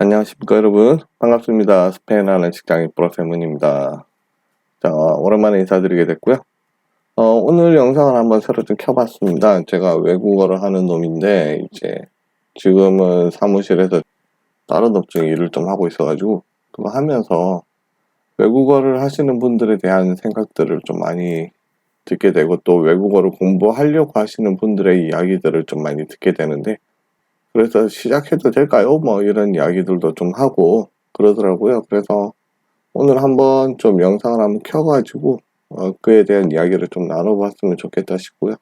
안녕하십니까 여러분, 반갑습니다. 스페인어하는 직장인 프로세문입니다. 자, 오랜만에 인사드리게 됐고요. 오늘 영상을 한번 새로 좀 켜봤습니다. 제가 외국어를 하는 놈인데 이제 지금은 사무실에서 다른 업종 일을 좀 하고 있어가지고 그거 하면서 외국어를 하시는 분들에 대한 생각들을 좀 많이 듣게 되고, 또 외국어를 공부하려고 하시는 분들의 이야기들을 좀 많이 듣게 되는데, 그래서 시작해도 될까요? 뭐 이런 이야기들도 좀 하고 그러더라고요. 그래서 오늘 한번 좀 영상을 한번 켜가지고 그에 대한 이야기를 좀 나눠봤으면 좋겠다 싶고요.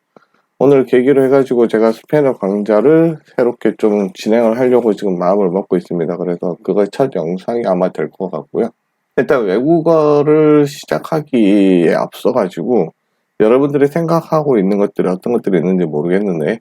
오늘 계기로 해가지고 제가 스페인어 강좌를 새롭게 좀 진행을 하려고 지금 마음을 먹고 있습니다. 그래서 그거 첫 영상이 아마 될 것 같고요. 일단 외국어를 시작하기에 앞서가지고 여러분들이 생각하고 있는 것들이 어떤 것들이 있는지 모르겠는데,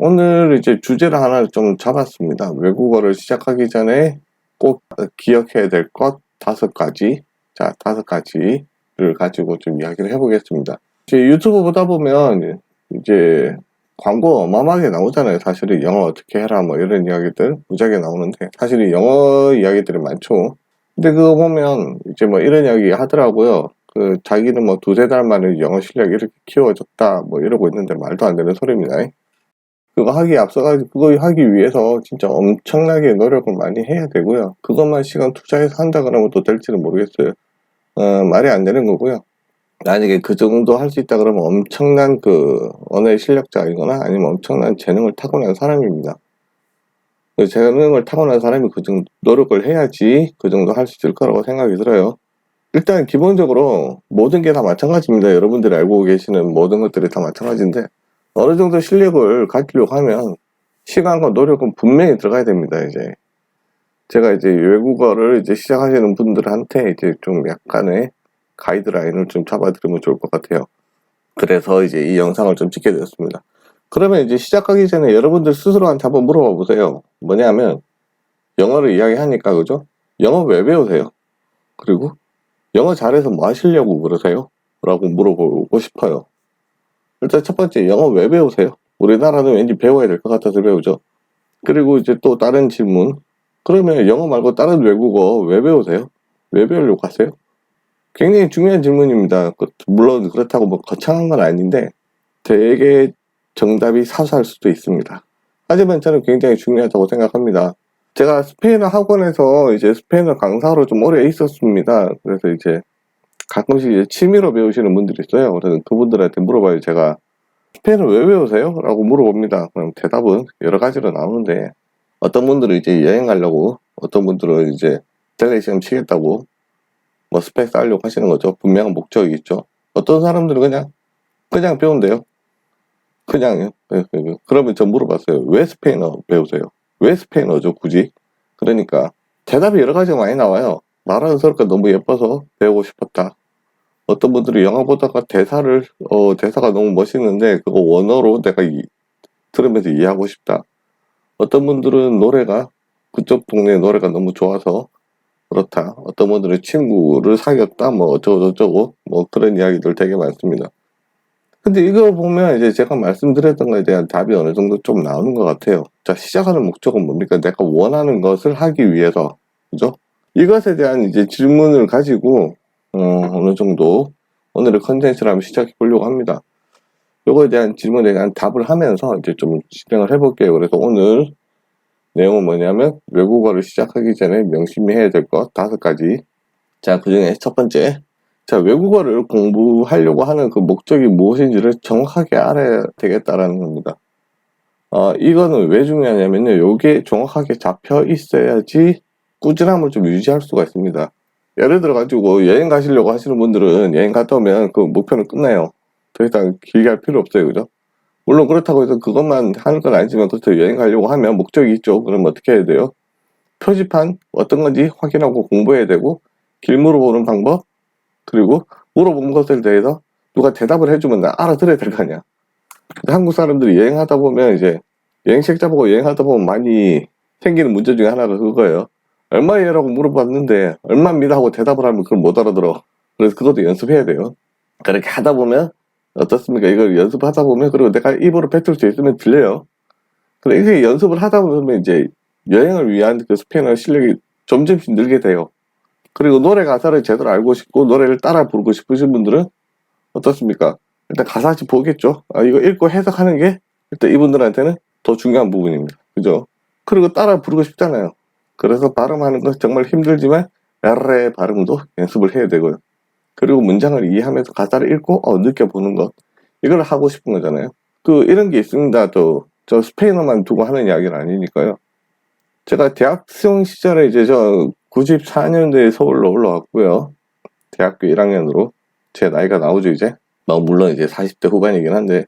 오늘 이제 주제를 하나 좀 잡았습니다. 외국어를 시작하기 전에 꼭 기억해야 될 것 5가지. 자, 5가지를 가지고 좀 이야기를 해보겠습니다. 이제 유튜브 보다 보면 이제 광고 어마어마하게 나오잖아요. 사실은 영어 어떻게 해라 뭐 이런 이야기들 무지하게 나오는데, 사실은 영어 이야기들이 많죠. 근데 그거 보면 이제 뭐 이런 이야기 하더라고요. 자기는 뭐 2-3달 만에 영어 실력이 이렇게 키워졌다 뭐 이러고 있는데, 말도 안 되는 소리입니다. 그거 하기에 앞서가지고 그거 하기 위해서 진짜 엄청나게 노력을 많이 해야 되고요. 그것만 시간 투자해서 한다 그러면 또 될지는 모르겠어요. 말이 안 되는 거고요. 만약에 그 정도 할 수 있다 그러면 엄청난 언어의 실력자이거나 아니면 엄청난 재능을 타고난 사람입니다. 그 재능을 타고난 사람이 그 정도 노력을 해야지 그 정도 할 수 있을 거라고 생각이 들어요. 일단 기본적으로 모든 게 다 마찬가지입니다. 여러분들이 알고 계시는 모든 것들이 다 마찬가지인데, 어느 정도 실력을 갖추려고 하면 시간과 노력은 분명히 들어가야 됩니다. 이제 제가 이제 외국어를 이제 시작하시는 분들한테 이제 좀 약간의 가이드라인을 좀 잡아드리면 좋을 것 같아요. 그래서 이제 이 영상을 좀 찍게 되었습니다. 그러면 이제 시작하기 전에 여러분들 스스로한테 한번 물어봐 보세요. 뭐냐면, 영어를 이야기하니까 그죠? 영어 왜 배우세요? 그리고 영어 잘해서 뭐 하시려고 그러세요? 라고 물어보고 싶어요. 일단 첫 번째, 영어 왜 배우세요? 우리나라는 왠지 배워야 될 것 같아서 배우죠. 그리고 이제 또 다른 질문. 그러면 영어 말고 다른 외국어 왜 배우세요? 왜 배우려고 하세요? 굉장히 중요한 질문입니다. 물론 그렇다고 뭐 거창한 건 아닌데 되게 정답이 사소할 수도 있습니다. 하지만 저는 굉장히 중요하다고 생각합니다. 제가 스페인어 학원에서 이제 스페인어 강사로 좀 오래 있었습니다. 그래서 이제 가끔씩 이제 취미로 배우시는 분들이 있어요. 그래서 그분들한테 물어봐요. 제가 스페인어 왜 배우세요? 라고 물어봅니다. 그럼 대답은 여러 가지로 나오는데, 어떤 분들은 이제 여행 가려고, 어떤 분들은 이제 대회 시험 치겠다고 뭐 스펙 쌓으려고 하시는 거죠. 분명한 목적이 있죠. 어떤 사람들은 그냥 배운대요. 그냥요. 그러면 저 물어봤어요. 왜 스페인어 배우세요? 왜 스페인어죠, 굳이? 그러니까 대답이 여러 가지가 많이 나와요. 말하는 소리가 너무 예뻐서 배우고 싶었다. 어떤 분들은 영화 보다가 대사가 너무 멋있는데 그거 원어로 내가 들으면서 이해하고 싶다. 어떤 분들은 그쪽 동네 노래가 너무 좋아서 그렇다. 어떤 분들은 친구를 사귀었다, 뭐 어쩌고저쩌고, 뭐 그런 이야기들 되게 많습니다. 근데 이걸 보면 이제 제가 말씀드렸던 거에 대한 답이 어느 정도 좀 나오는 것 같아요. 자, 시작하는 목적은 뭡니까? 내가 원하는 것을 하기 위해서. 그죠? 이것에 대한 이제 질문을 가지고, 어느 정도 오늘의 컨텐츠를 한번 시작해 보려고 합니다. 요거에 대한 질문에 대한 답을 하면서 이제 좀 진행을 해볼게요. 그래서 오늘 내용은 뭐냐면, 외국어를 시작하기 전에 명심히 해야 될 것 5가지. 자, 그 중에 첫 번째. 자, 외국어를 공부하려고 하는 그 목적이 무엇인지를 정확하게 알아야 되겠다라는 겁니다. 이거는 왜 중요하냐면요. 요게 정확하게 잡혀 있어야지 꾸준함을 좀 유지할 수가 있습니다. 예를 들어가지고 여행 가시려고 하시는 분들은 여행 갔다 오면 그 목표는 끝나요. 더 이상 길게 할 필요 없어요. 그죠? 물론 그렇다고 해서 그것만 하는 건 아니지만, 그렇죠. 여행 가려고 하면 목적이 있죠. 그럼 어떻게 해야 돼요? 표지판 어떤 건지 확인하고 공부해야 되고, 길 물어보는 방법, 그리고 물어본 것에 대해서 누가 대답을 해주면 나 알아들어야 될 거 아니야. 근데 한국 사람들이 여행하다 보면 이제 여행책자 보고 여행하다 보면 많이 생기는 문제 중에 하나가 그거예요. 얼마예요라고 물어봤는데 얼마입니다 하고 대답을 하면 그걸 못 알아들어. 그래서 그것도 연습해야 돼요. 그렇게 하다 보면 어떻습니까? 이걸 연습하다 보면, 그리고 내가 입으로 뱉을 수 있으면 들려요. 그래, 이게 연습을 하다 보면 이제 여행을 위한 그 스페인어 실력이 점점씩 늘게 돼요. 그리고 노래 가사를 제대로 알고 싶고 노래를 따라 부르고 싶으신 분들은 어떻습니까? 일단 가사지 보겠죠. 이거 읽고 해석하는 게 일단 이분들한테는 더 중요한 부분입니다. 그죠? 그리고 따라 부르고 싶잖아요. 그래서 발음하는 건 정말 힘들지만 에레 발음도 연습을 해야 되고요. 그리고 문장을 이해하면서 가사를 읽고 느껴보는 것, 이걸 하고 싶은 거잖아요. 이런 게 있습니다. 저 스페인어만 두고 하는 이야기는 아니니까요. 제가 대학생 시절에 이제 저 94년도에 서울로 올라왔고요. 대학교 1학년으로. 제 나이가 나오죠, 이제. 물론 이제 40대 후반이긴 한데,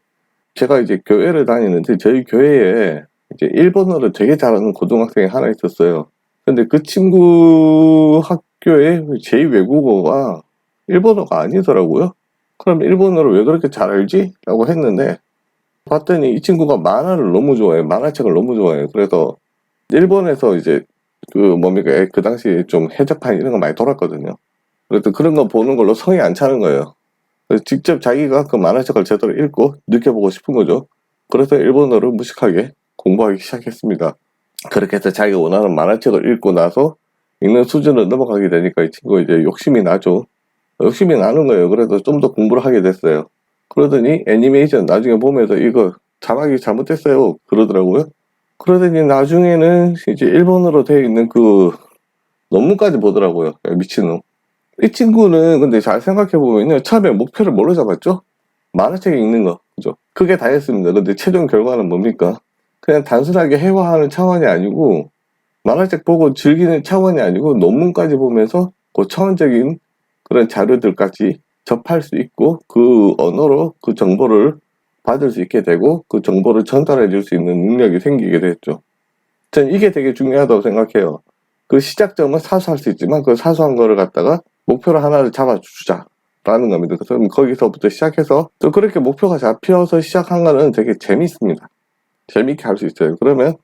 제가 이제 교회를 다니는데, 저희 교회에 이제 일본어를 되게 잘하는 고등학생이 하나 있었어요. 근데 그 친구 학교에 제2외국어가 일본어가 아니더라고요. 그럼 일본어를 왜 그렇게 잘 알지? 라고 했는데, 봤더니 이 친구가 만화를 너무 좋아해요. 만화책을 너무 좋아해요. 그래서 일본에서 이제 그 당시에 좀 해적판 이런 거 많이 돌았거든요. 그래서 그런 거 보는 걸로 성이 안 차는 거예요. 그래서 직접 자기가 그 만화책을 제대로 읽고 느껴보고 싶은 거죠. 그래서 일본어를 무식하게 공부하기 시작했습니다. 그렇게 해서 자기가 원하는 만화책을 읽고 나서 읽는 수준을 넘어가게 되니까 이 친구가 이제 욕심이 나죠. 욕심이 나는 거예요. 그래서 좀 더 공부를 하게 됐어요. 그러더니 애니메이션 나중에 보면서 이거 자막이 잘못됐어요. 그러더라고요. 그러더니 나중에는 이제 일본어로 되어 있는 그 논문까지 보더라고요. 야, 미친놈. 이 친구는 근데 잘 생각해보면요. 처음에 목표를 뭘로 잡았죠? 만화책 읽는 거. 그죠? 그게 다였습니다. 근데 최종 결과는 뭡니까? 그냥 단순하게 회화하는 차원이 아니고 만화책 보고 즐기는 차원이 아니고 논문까지 보면서 고차원적인 그런 자료들까지 접할 수 있고 그 언어로 그 정보를 받을 수 있게 되고 그 정보를 전달해 줄 수 있는 능력이 생기게 됐죠. 전 이게 되게 중요하다고 생각해요. 그 시작점은 사소할 수 있지만 그 사소한 거를 갖다가 목표를 하나를 잡아주자라는 겁니다. 그래서 거기서부터 시작해서 또 그렇게 목표가 잡혀서 시작한 거는 되게 재밌습니다. 재밌게 할 수 있어요. 그러면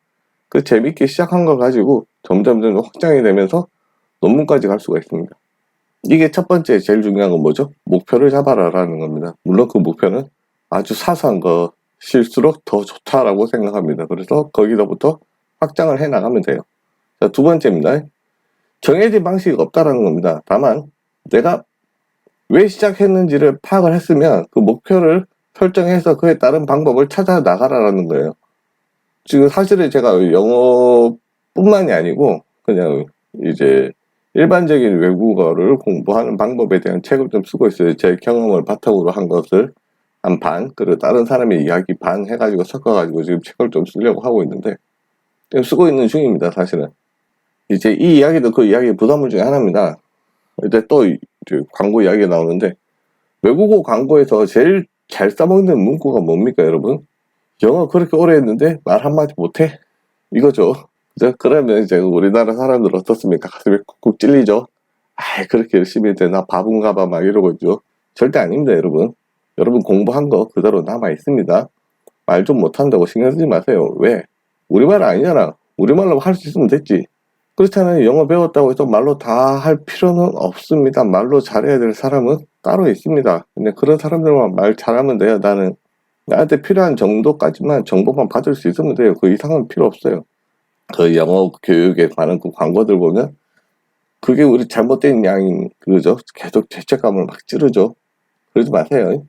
그 재밌게 시작한 걸 가지고 점점 확장이 되면서 논문까지 갈 수가 있습니다. 이게 첫 번째 제일 중요한 건 뭐죠? 목표를 잡아라라는 겁니다. 물론 그 목표는 아주 사소한 것일수록 더 좋다라고 생각합니다. 그래서 거기서부터 확장을 해 나가면 돼요. 자, 두 번째입니다. 정해진 방식이 없다라는 겁니다. 다만 내가 왜 시작했는지를 파악을 했으면 그 목표를 설정해서 그에 따른 방법을 찾아 나가라라는 거예요. 지금 사실은 제가 영어뿐만이 아니고 그냥 이제 일반적인 외국어를 공부하는 방법에 대한 책을 좀 쓰고 있어요. 제 경험을 바탕으로 한 것을 한 반, 그리고 다른 사람의 이야기 반 해가지고 섞어가지고 지금 책을 좀 쓰려고 하고 있는데 지금 쓰고 있는 중입니다. 사실은 이제 이 이야기도 그 이야기의 부담물 중에 하나입니다. 이제 또 광고 이야기가 나오는데 외국어 광고에서 제일 잘 써먹는 문구가 뭡니까, 여러분? 영어 그렇게 오래 했는데 말 한마디 못해? 이거죠. 그죠? 그러면 이제 우리나라 사람들 어떻습니까? 가슴이 쿡쿡 찔리죠? 그렇게 열심히 했는데 나 바본가 봐 막 이러고 있죠. 절대 아닙니다, 여러분. 여러분 공부한 거 그대로 남아 있습니다. 말 좀 못한다고 신경 쓰지 마세요. 왜? 우리말 아니잖아. 우리말로 할 수 있으면 됐지. 그렇잖아요. 영어 배웠다고 해서 말로 다 할 필요는 없습니다. 말로 잘해야 될 사람은 따로 있습니다. 근데 그런 사람들만 말 잘하면 돼요. 나한테 필요한 정도까지만 정보만 받을 수 있으면 돼요. 그 이상은 필요 없어요. 그 영어 교육에 관한 그 광고들 보면 그게 우리 잘못된 양인 그죠? 계속 죄책감을 막 찌르죠. 그러지 마세요.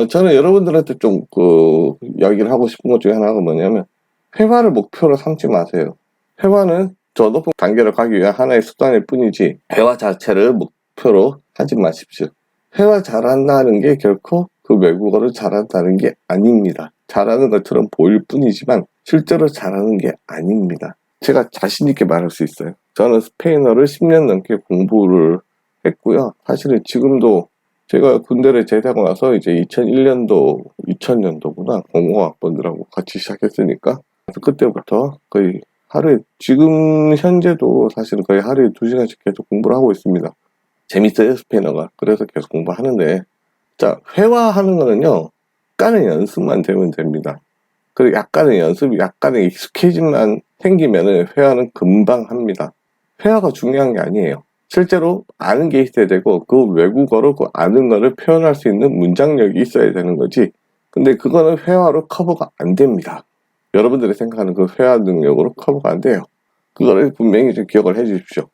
저는 여러분들한테 좀 이야기를 하고 싶은 것 중에 하나가 뭐냐면 회화를 목표로 삼지 마세요. 회화는 저 높은 단계로 가기 위한 하나의 수단일 뿐이지 회화 자체를 목표로 하지 마십시오. 회화 잘한다는 게 결코 그 외국어를 잘한다는 게 아닙니다. 잘하는 것처럼 보일 뿐이지만 실제로 잘하는 게 아닙니다. 제가 자신 있게 말할 수 있어요. 저는 스페인어를 10년 넘게 공부를 했고요. 사실은 지금도 제가 군대를 제대하고 나서 이제 2001년도구나. 공공학번들하고 같이 시작했으니까 그때부터 거의 하루에 지금 현재도 사실은 거의 하루에 2시간씩 계속 공부를 하고 있습니다. 재밌어요, 스페인어가. 그래서 계속 공부하는데 자, 회화하는 거는요. 약간의 연습만 되면 됩니다. 그리고 약간의 연습, 약간의 익숙해짐만 생기면은 회화는 금방 합니다. 회화가 중요한 게 아니에요. 실제로 아는 게 있어야 되고 그 외국어로 그 아는 거를 표현할 수 있는 문장력이 있어야 되는 거지. 근데 그거는 회화로 커버가 안 됩니다. 여러분들이 생각하는 그 회화 능력으로 커버가 안 돼요. 그거를 분명히 좀 기억을 해 주십시오.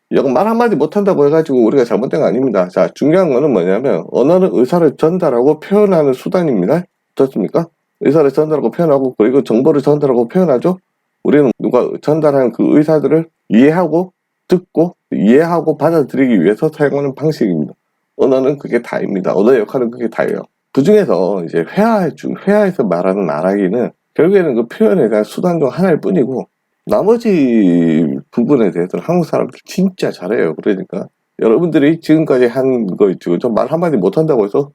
이거 말 한마디 못한다고 해가지고 우리가 잘못된 거 아닙니다. 자, 중요한 거는 뭐냐면 언어는 의사를 전달하고 표현하는 수단입니다. 좋습니까? 의사를 전달하고 표현하고 그리고 정보를 전달하고 표현하죠. 우리는 누가 전달하는 그 의사들을 이해하고 듣고 이해하고 받아들이기 위해서 사용하는 방식입니다. 언어는 그게 다입니다. 언어의 역할은 그게 다예요. 그 중에서 이제 회화에서 말하는 말하기는 결국에는 그 표현에 대한 수단 중 하나일 뿐이고 나머지 부분에 대해서는 한국 사람들 진짜 잘해요. 그러니까 여러분들이 지금까지 한 거 있죠. 저 말 한마디 못한다고 해서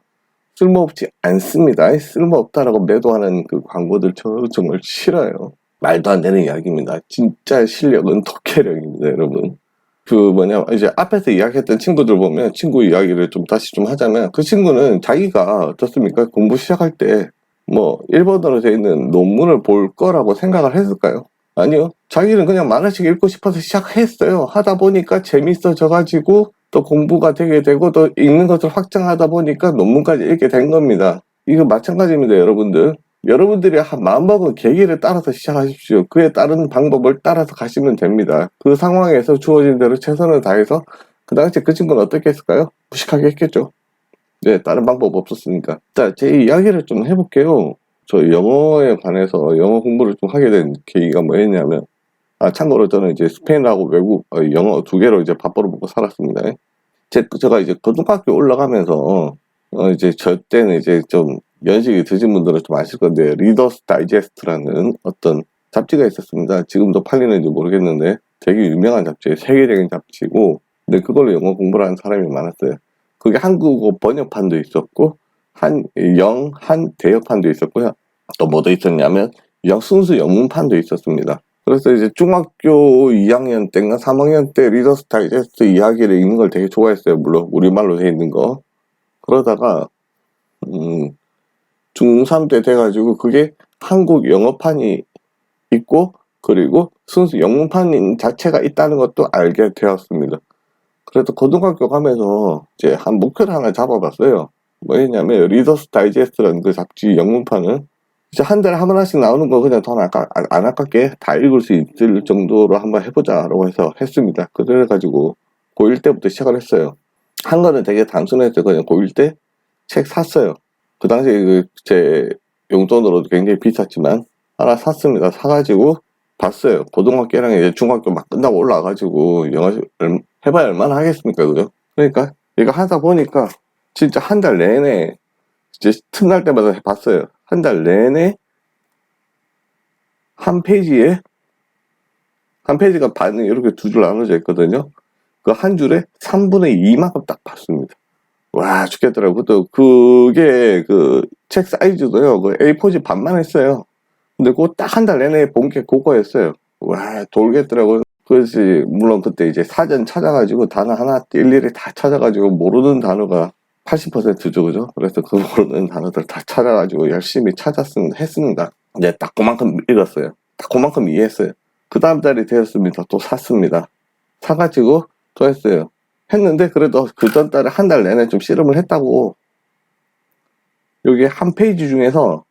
쓸모없지 않습니다. 쓸모없다라고 매도하는 그 광고들 저 정말 싫어요. 말도 안 되는 이야기입니다. 진짜 실력은 독해력입니다, 여러분. 그 뭐냐 이제 앞에서 이야기했던 친구들 보면 친구 이야기를 좀 다시 좀 하자면 그 친구는 자기가 어떻습니까? 공부 시작할 때 뭐 일본어로 되어 있는 논문을 볼 거라고 생각을 했을까요? 아니요. 자기는 그냥 만화책 읽고 싶어서 시작했어요. 하다 보니까 재밌어져 가지고 또 공부가 되게 되고 또 읽는 것을 확장하다 보니까 논문까지 읽게 된 겁니다. 이거 마찬가지입니다, 여러분들. 여러분들이 마음먹은 계기를 따라서 시작하십시오. 그에 따른 방법을 따라서 가시면 됩니다. 그 상황에서 주어진 대로 최선을 다해서 그 당시에 그 친구는 어떻게 했을까요? 무식하게 했겠죠. 네, 다른 방법 없었으니까. 자, 제 이야기를 좀 해볼게요. 저 영어에 관해서 영어 공부를 좀 하게 된 계기가 뭐였냐면, 참고로 저는 이제 스페인하고 외국, 영어 두 개로 이제 밥벌어 먹고 살았습니다. 제가 이제 고등학교 올라가면서, 이제 저 때는 이제 좀 연식이 드신 분들은 좀 아실 건데, 리더스 다이제스트라는 어떤 잡지가 있었습니다. 지금도 팔리는지 모르겠는데, 되게 유명한 잡지예요. 세계적인 잡지고, 근데 그걸로 영어 공부를 하는 사람이 많았어요. 그게 한국어 번역판도 있었고, 한 대역판도 있었고요. 또 뭐도 있었냐면, 순수 영문판도 있었습니다. 그래서 이제 중학교 2학년 때인가 3학년 때 리더스 다이제스트 이야기를 읽는 걸 되게 좋아했어요. 물론 우리말로 돼 있는 거. 그러다가 중3 때 돼가지고 그게 한국 영어판이 있고 그리고 순수 영문판 자체가 있다는 것도 알게 되었습니다. 그래서 고등학교 가면서 이제 한 목표를 하나 잡아봤어요. 뭐였냐면 리더스 다이제스트라는 그 잡지 영문판은 이제 한 달에 한 번씩 나오는 거 그냥 돈 안 아깝게 다 읽을 수 있을 정도로 한번 해보자라고 해서 했습니다. 그래가지고 고1 때부터 시작을 했어요. 한 거는 되게 단순했어요. 그냥 고1 때 책 샀어요. 그 당시에 제 용돈으로도 굉장히 비쌌지만 하나 샀습니다. 사가지고 봤어요. 고등학교랑 이제 중학교 막 끝나고 올라와가지고 영어 해봐야 얼마나 하겠습니까, 그죠? 그러니까 이거 하다 보니까 진짜 한 달 내내 이제 틈날 때마다 봤어요. 한 달 내내 한 페이지가 반은 이렇게 두 줄 나눠져 있거든요. 그 한 줄에 3분의 2만큼 딱 봤습니다. 와, 죽겠더라고. 또 그게 그 책 사이즈도요. 그 A4지 반만 했어요. 근데 그거 딱 한 달 내내 본 게 그거였어요. 와, 돌겠더라고요. 그래서 물론 그때 이제 사전 찾아가지고 단어 하나 일일이 다 찾아가지고 모르는 단어가 80%죠, 그죠? 그래서 그 모르는 단어들 다 찾아가지고 열심히 했습니다. 이제 딱 그만큼 읽었어요. 딱 그만큼 이해했어요. 그 다음 달이 되었습니다. 또 샀습니다. 사가지고 또 했어요. 했는데 그래도 그 전 달에 한 달 내내 좀 씨름을 했다고. 여기 한 페이지 중에서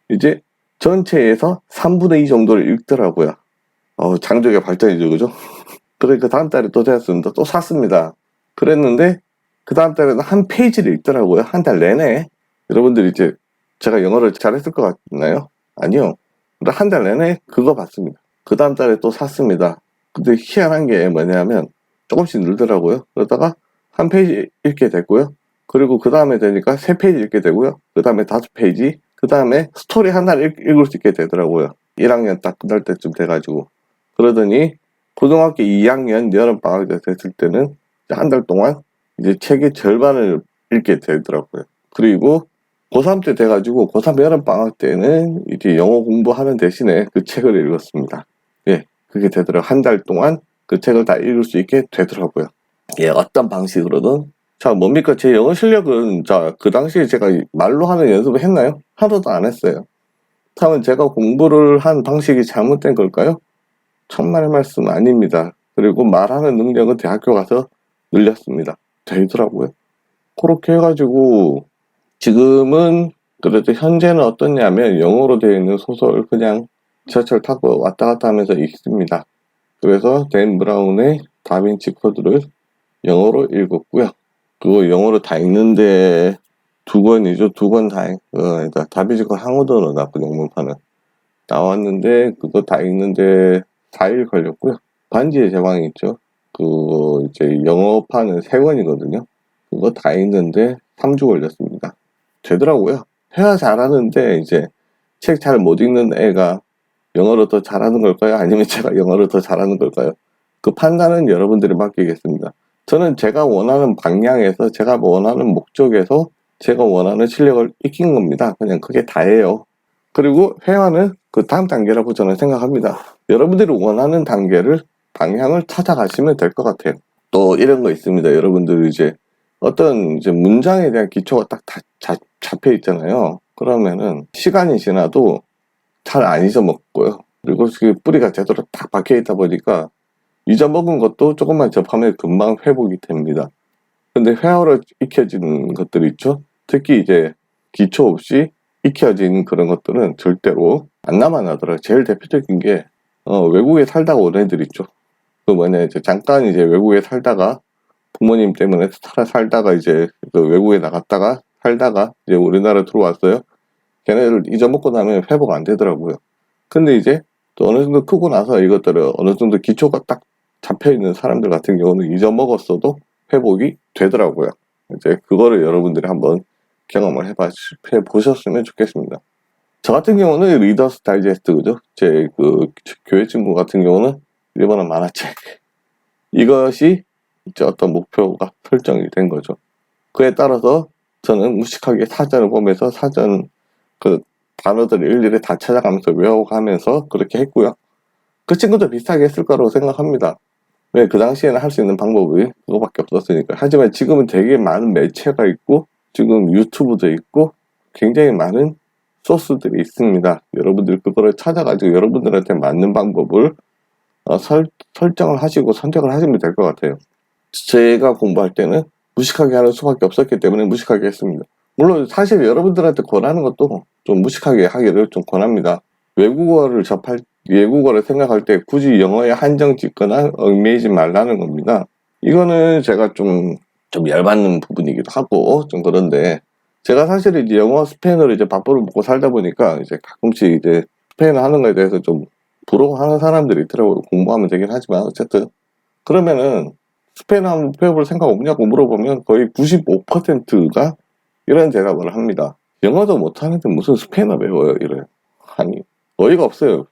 이제 전체에서 3분의 2 정도를 읽더라고요. 장족의 발전이죠, 그죠? 그래, 그 다음 달에 또 되었습니다. 또 샀습니다. 그랬는데, 그 다음 달에는 한 페이지를 읽더라고요. 한 달 내내. 여러분들이 이제, 제가 영어를 잘했을 것 같나요? 아니요. 한 달 내내 그거 봤습니다. 그 다음 달에 또 샀습니다. 근데 희한한 게 뭐냐면, 조금씩 늘더라고요. 그러다가 한 페이지 읽게 됐고요. 그리고 그 다음에 되니까 3페이지 읽게 되고요. 그 다음에 5페이지. 그 다음에 스토리 하나를 읽을 수 있게 되더라고요. 1학년 딱 끝날 때쯤 돼가지고. 그러더니 고등학교 2학년 여름방학 때 됐을 때는 한 달 동안 이제 책의 절반을 읽게 되더라고요. 그리고 고3 때 돼가지고 고3 여름방학 때는 이제 영어 공부하는 대신에 그 책을 읽었습니다. 예, 그게 되더라고요. 한 달 동안 그 책을 다 읽을 수 있게 되더라고요. 예, 어떤 방식으로든. 자, 뭡니까? 제 영어 실력은, 그 당시에 제가 말로 하는 연습을 했나요? 하나도 안 했어요. 그러면 제가 공부를 한 방식이 잘못된 걸까요? 천만의 말씀 아닙니다. 그리고 말하는 능력은 대학교 가서 늘렸습니다. 되더라고요. 그렇게 해가지고 지금은 그래도 현재는 어떠냐면 영어로 되어 있는 소설 그냥 지하철 타고 왔다 갔다 하면서 읽습니다. 그래서 댄 브라운의 다빈치 코드를 영어로 읽었고요. 그거 영어로 다 읽는데 2권이죠. 2권 다 다빈치 코드 한국어로 나왔고 영문판은 나왔는데 그거 다 읽는데 4일 걸렸고요. 반지의 제왕이 있죠. 그거 이제 영어판은 3권이거든요. 그거 다 읽는데 3주 걸렸습니다. 되더라고요. 회화 잘하는데 이제 책 잘 못 읽는 애가 영어로 더 잘하는 걸까요? 아니면 제가 영어를 더 잘하는 걸까요? 그 판단은 여러분들이 맡기겠습니다. 저는 제가 원하는 방향에서 제가 원하는 목적에서 제가 원하는 실력을 익힌 겁니다. 그냥 그게 다예요. 그리고 회화는 그 다음 단계라고 저는 생각합니다. 여러분들이 원하는 단계를 방향을 찾아가시면 될 것 같아요. 또 이런 거 있습니다. 여러분들 이제 어떤 이제 문장에 대한 기초가 딱 잡혀 있잖아요. 그러면은 시간이 지나도 잘 안 잊어먹고요. 그리고 그 뿌리가 제대로 딱 박혀 있다 보니까 잊어먹은 것도 조금만 접하면 금방 회복이 됩니다. 근데 회화로 익혀지는 것들 있죠? 특히 이제 기초 없이 익혀진 그런 것들은 절대로 안 남아나더라고요. 제일 대표적인 게 외국에 살다가 온 애들 있죠. 그 뭐냐 이제 잠깐 이제 외국에 살다가 부모님 때문에 살다가 이제 그 외국에 나갔다가 살다가 이제 우리나라 들어왔어요. 걔네들 잊어먹고 나면 회복 안 되더라고요. 근데 이제 또 어느 정도 크고 나서 이것들을 어느 정도 기초가 딱 잡혀있는 사람들 같은 경우는 잊어먹었어도 회복이 되더라고요. 이제 그거를 여러분들이 한번 경험을 해보셨으면 좋겠습니다. 저 같은 경우는 리더스 다이제스트, 그죠? 제 그 교회 친구 같은 경우는 일본어 만화책. 이것이 이제 어떤 목표가 설정이 된 거죠. 그에 따라서 저는 무식하게 사전을 보면서 사전 그 단어들 일일이 다 찾아가면서 외워가면서 그렇게 했고요. 그 친구도 비슷하게 했을 거라고 생각합니다. 왜 그 당시에는 할 수 있는 방법이 그거밖에 없었으니까. 하지만 지금은 되게 많은 매체가 있고 지금 유튜브도 있고 굉장히 많은 소스들이 있습니다. 여러분들 그거를 찾아가지고 여러분들한테 맞는 방법을 설정을 하시고 선택을 하시면 될 것 같아요. 제가 공부할 때는 무식하게 하는 수밖에 없었기 때문에 무식하게 했습니다. 물론 사실 여러분들한테 권하는 것도 좀 무식하게 하기를 좀 권합니다. 외국어를 생각할 때 굳이 영어에 한정 짓거나 얽매이지 말라는 겁니다. 이거는 제가 좀 열받는 부분이기도 하고 좀 그런데 제가 사실 이제 영어 스페인어를 이제 밥벌을 먹고 살다 보니까 이제 가끔씩 이제 스페인어 하는 거에 대해서 좀 부러워하는 사람들이 있더라고요. 공부하면 되긴 하지만 어쨌든 그러면은 스페인어 한번 배워볼 생각 없냐고 물어보면 거의 95%가 이런 대답을 합니다. 영어도 못하는데 무슨 스페인어 배워요? 이래요. 아니 어이가 없어요.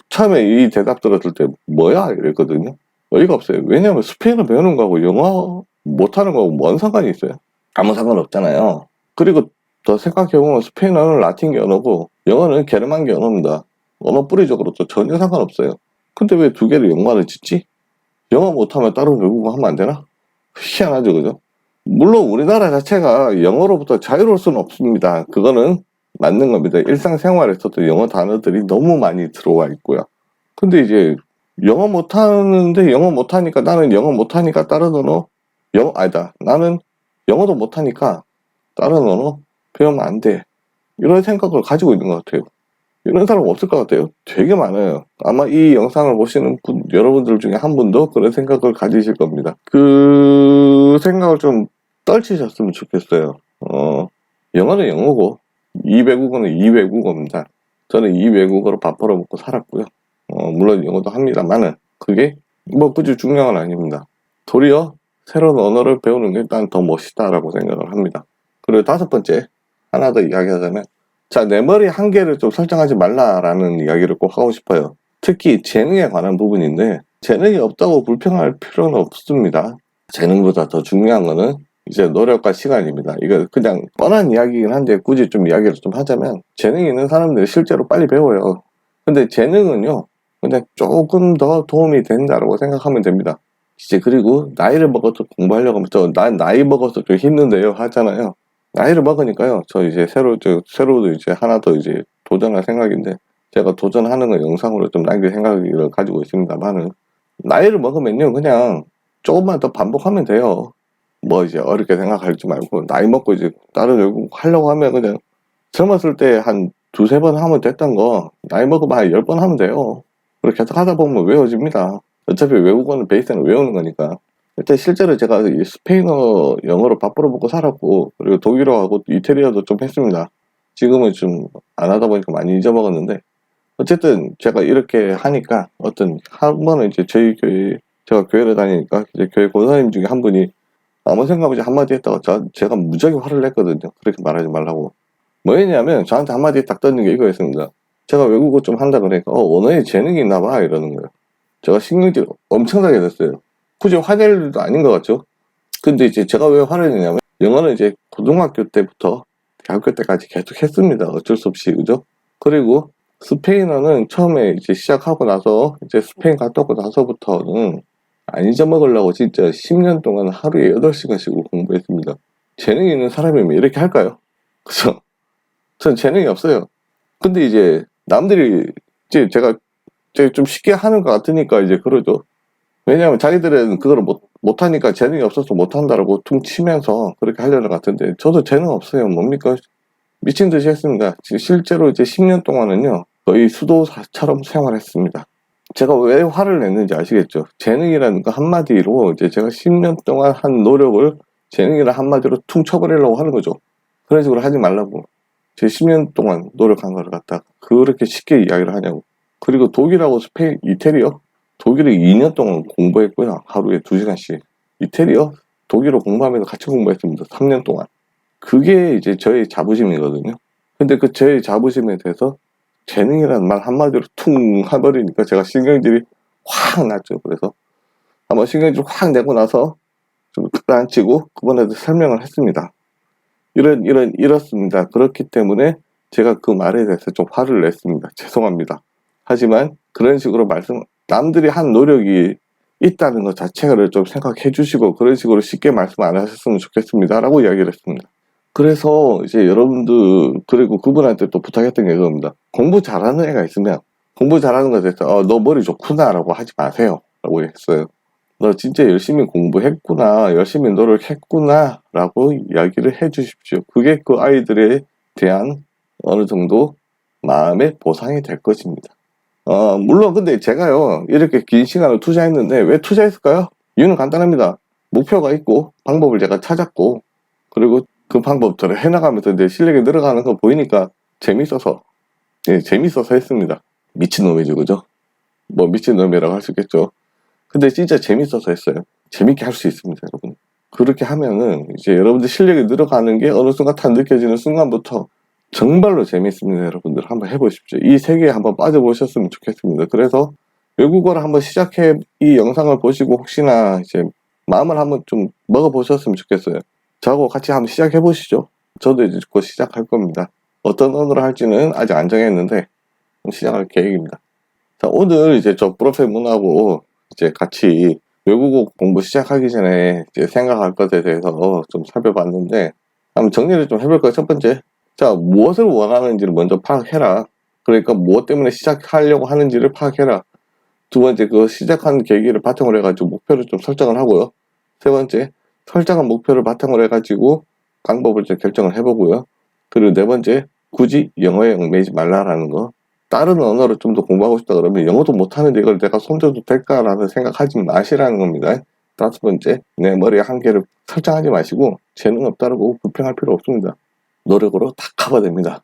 처음에 이 대답 들었을 때 뭐야? 이랬거든요. 어이가 없어요. 왜냐하면 스페인어 배우는 거하고 영어 못하는 거하고 뭔 상관이 있어요? 아무 상관 없잖아요. 그리고 더 생각해보면 스페인어는 라틴계 언어고 영어는 게르만계 언어입니다. 언어 뿌리적으로도 전혀 상관없어요. 근데 왜 두 개를 연관을 짓지? 영어 못하면 다른 외국어 하면 안 되나? 희한하죠, 그죠? 물론 우리나라 자체가 영어로부터 자유로울 수는 없습니다. 그거는 맞는 겁니다. 일상생활에서도 영어 단어들이 너무 많이 들어와 있고요. 근데 이제 영어 못하는데 영어 못하니까 나는 영어 못하니까 다른 언어 나는 영어도 못하니까 다른 언어 배우면 안 돼. 이런 생각을 가지고 있는 것 같아요. 이런 사람 없을 것 같아요. 되게 많아요. 아마 이 영상을 보시는 여러분들 중에 한 분도 그런 생각을 가지실 겁니다. 그 생각을 좀 떨치셨으면 좋겠어요. 영어는 영어고 이 외국어는 이 외국어입니다. 저는 이 외국어로 밥 벌어먹고 살았고요. 물론 영어도 합니다만은 그게 뭐 굳이 중요한 건 아닙니다. 도리어 새로운 언어를 배우는 게 난 더 멋있다라고 생각을 합니다. 그리고 5번째 하나 더 이야기하자면 자, 내 머리 한계를 좀 설정하지 말라라는 이야기를 꼭 하고 싶어요. 특히 재능에 관한 부분인데 재능이 없다고 불평할 필요는 없습니다. 재능보다 더 중요한 거는 이제 노력과 시간입니다. 이거 그냥 뻔한 이야기긴 한데 굳이 좀 이야기를 좀 하자면 재능이 있는 사람들이 실제로 빨리 배워요. 근데 재능은요 그냥 조금 더 도움이 된다고 생각하면 됩니다. 이제 그리고 나이를 먹어서 공부하려고 하면 나이 먹어서 좀 힘든데요 하잖아요. 나이를 먹으니까요. 저 이제 새로도 이제 하나 더 이제 도전할 생각인데 제가 도전하는 거 영상으로 좀 남길 생각을 가지고 있습니다만은 나이를 먹으면요 그냥 조금만 더 반복하면 돼요. 뭐 이제 어렵게 생각하지 말고 나이 먹고 이제 다른 외국 하려고 하면 그냥 젊었을 때 한 2-3번 하면 됐던 거 나이 먹으면 한 10번 하면 돼요. 그렇게 계속 하다 보면 외워집니다. 어차피 외국어는 베이스는 외우는 거니까. 일단 실제로 제가 이 스페인어, 영어로 밥벌어 먹고 살았고, 그리고 독일어하고 이태리어도 좀 했습니다. 지금은 좀 안 하다 보니까 많이 잊어먹었는데, 어쨌든 제가 이렇게 하니까 한 번은 이제 저희 교회, 제가 교회를 다니니까 이제 교회 권사님 중에 한 분이 아무 생각 없이 한마디 했다가 제가 무지하게 화를 냈거든요. 그렇게 말하지 말라고. 뭐였냐면 저한테 한마디 딱 던진 게 이거였습니다. 제가 외국어 좀 한다 그러니까 언어에 재능이 있나 봐 이러는 거예요. 제가 신경질 엄청나게 냈어요. 굳이 화낼 일도 아닌 것 같죠? 근데 이제 제가 왜 화를 내냐면 영어는 이제 고등학교 때부터 대학교 때까지 계속 했습니다. 어쩔 수 없이, 그죠? 그리고 스페인어는 처음에 이제 시작하고 나서 이제 스페인 갔다 오고 나서부터는 안 잊어먹으려고 진짜 10년 동안 하루에 8시간씩 공부했습니다. 재능이 있는 사람이면 이렇게 할까요? 그죠? 전 재능이 없어요. 근데 이제 남들이 이제 제가 좀 쉽게 하는 것 같으니까 이제 그러죠. 왜냐하면 자기들은 그걸 못하니까 재능이 없어서 못한다라고 퉁 치면서 그렇게 하려는 것 같은데 저도 재능 없어요. 뭡니까? 미친 듯이 했습니다. 실제로 이제 10년 동안은요, 거의 수도사처럼 생활했습니다. 제가 왜 화를 냈는지 아시겠죠? 재능이라는 거 한마디로 이제 제가 10년 동안 한 노력을 재능이라 한마디로 퉁 쳐버리려고 하는 거죠. 그런 식으로 하지 말라고. 제 10년 동안 노력한 걸 갖다가 그렇게 쉽게 이야기를 하냐고. 그리고 독일하고 스페인, 이태리어? 독일을 2년 동안 공부했고요. 하루에 2시간씩. 이태리어? 독일어 공부하면서 같이 공부했습니다. 3년 동안. 그게 이제 저의 자부심이거든요. 근데 그 저의 자부심에 대해서 재능이라는 말 한마디로 퉁 해버리니까 제가 신경질이 확 났죠. 그래서 한번 신경질 확 내고 나서 좀 가라앉히고 그분한테 설명을 했습니다. 이렇습니다. 그렇기 때문에 제가 그 말에 대해서 좀 화를 냈습니다. 죄송합니다. 하지만 그런 식으로 남들이 한 노력이 있다는 것 자체를 좀 생각해 주시고 그런 식으로 쉽게 말씀 안 하셨으면 좋겠습니다. 라고 이야기를 했습니다. 그래서 이제 여러분들, 그리고 그분한테 또 부탁했던 게 그겁니다. 공부 잘하는 애가 있으면 공부 잘하는 것에 대해서 너 머리 좋구나 라고 하지 마세요. 라고 했어요. 너 진짜 열심히 공부했구나, 열심히 노력했구나 라고 이야기를 해 주십시오. 그게 그 아이들에 대한 어느 정도 마음의 보상이 될 것입니다. 물론 근데 제가요 이렇게 긴 시간을 투자했는데 왜 투자했을까요? 이유는 간단합니다. 목표가 있고 방법을 제가 찾았고, 그리고 그 방법들을 해나가면서 이제 실력이 늘어가는 거 보이니까 재밌어서 했습니다. 미친놈이죠, 그죠? 뭐 미친놈이라고 할 수 있겠죠. 근데 진짜 재밌어서 했어요. 재밌게 할 수 있습니다, 여러분. 그렇게 하면은 이제 여러분들 실력이 늘어가는 게 어느 순간 딱 느껴지는 순간부터 정말로 재밌습니다. 여러분들 한번 해보십시오. 이 세계에 한번 빠져보셨으면 좋겠습니다. 그래서 외국어를 한번 이 영상을 보시고 혹시나 이제 마음을 한번 좀 먹어보셨으면 좋겠어요. 저하고 같이 한번 시작해보시죠. 저도 이제 곧 시작할 겁니다. 어떤 언어로 할지는 아직 안 정했는데 시작할 계획입니다. 자, 오늘 이제 저 프로페 문하고 이제 같이 외국어 공부 시작하기 전에 이제 생각할 것에 대해서 좀 살펴봤는데 한번 정리를 좀 해볼까요? 첫 번째, 자, 무엇을 원하는지를 먼저 파악해라. 그러니까 무엇 때문에 시작하려고 하는지를 파악해라. 두 번째, 그 시작한 계기를 바탕으로 해가지고 목표를 좀 설정을 하고요. 세 번째, 설정한 목표를 바탕으로 해가지고 방법을 좀 결정을 해보고요. 그리고 네 번째, 굳이 영어에 얽매이지 말라라는 거. 다른 언어를 좀 더 공부하고 싶다 그러면 영어도 못하는데 이걸 내가 손줘도 될까라는 생각하지 마시라는 겁니다. 다섯 번째, 내 머리에 한계를 설정하지 마시고 재능 없다고 불평할 필요 없습니다. 노력으로 다 커버됩니다.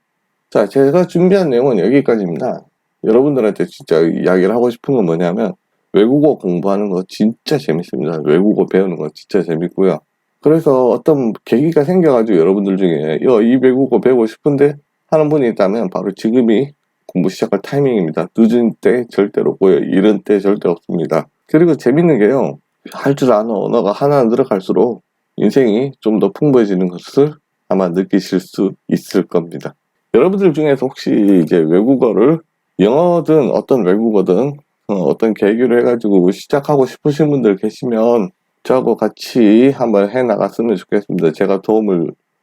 자, 제가 준비한 내용은 여기까지입니다. 여러분들한테 진짜 이야기를 하고 싶은 건 뭐냐면 외국어 공부하는 거 진짜 재밌습니다. 외국어 배우는 거 진짜 재밌고요. 그래서 어떤 계기가 생겨가지고 여러분들 중에 이 외국어 배우고 싶은데 하는 분이 있다면 바로 지금이 공부 시작할 타이밍입니다. 늦은 때 절대로 없고요. 이른 때 절대 없습니다. 그리고 재밌는 게요. 할 줄 아는 언어가 하나 늘어갈수록 인생이 좀 더 풍부해지는 것을 아마 느끼실 수 있을 겁니다. 여러분들 중에서 혹시 이제 외국어를 영어든 어떤 외국어든 어떤 계기로 해가지고 시작하고 싶으신 분들 계시면 저하고 같이 한번 해 나갔으면 좋겠습니다. 제가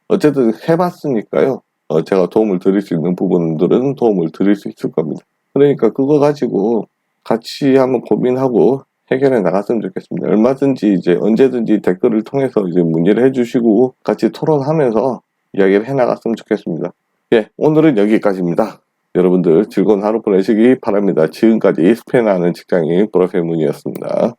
어쨌든 해봤으니까요. 제가 도움을 드릴 수 있는 부분들은 도움을 드릴 수 있을 겁니다. 그러니까 그거 가지고 같이 한번 고민하고 해결해 나갔으면 좋겠습니다. 얼마든지 이제 언제든지 댓글을 통해서 이제 문의를 해주시고 같이 토론하면서 이야기를 해 나갔으면 좋겠습니다. 예, 오늘은 여기까지입니다. 여러분들 즐거운 하루 보내시기 바랍니다. 지금까지 스페인어 하는 직장인 브로페문이었습니다.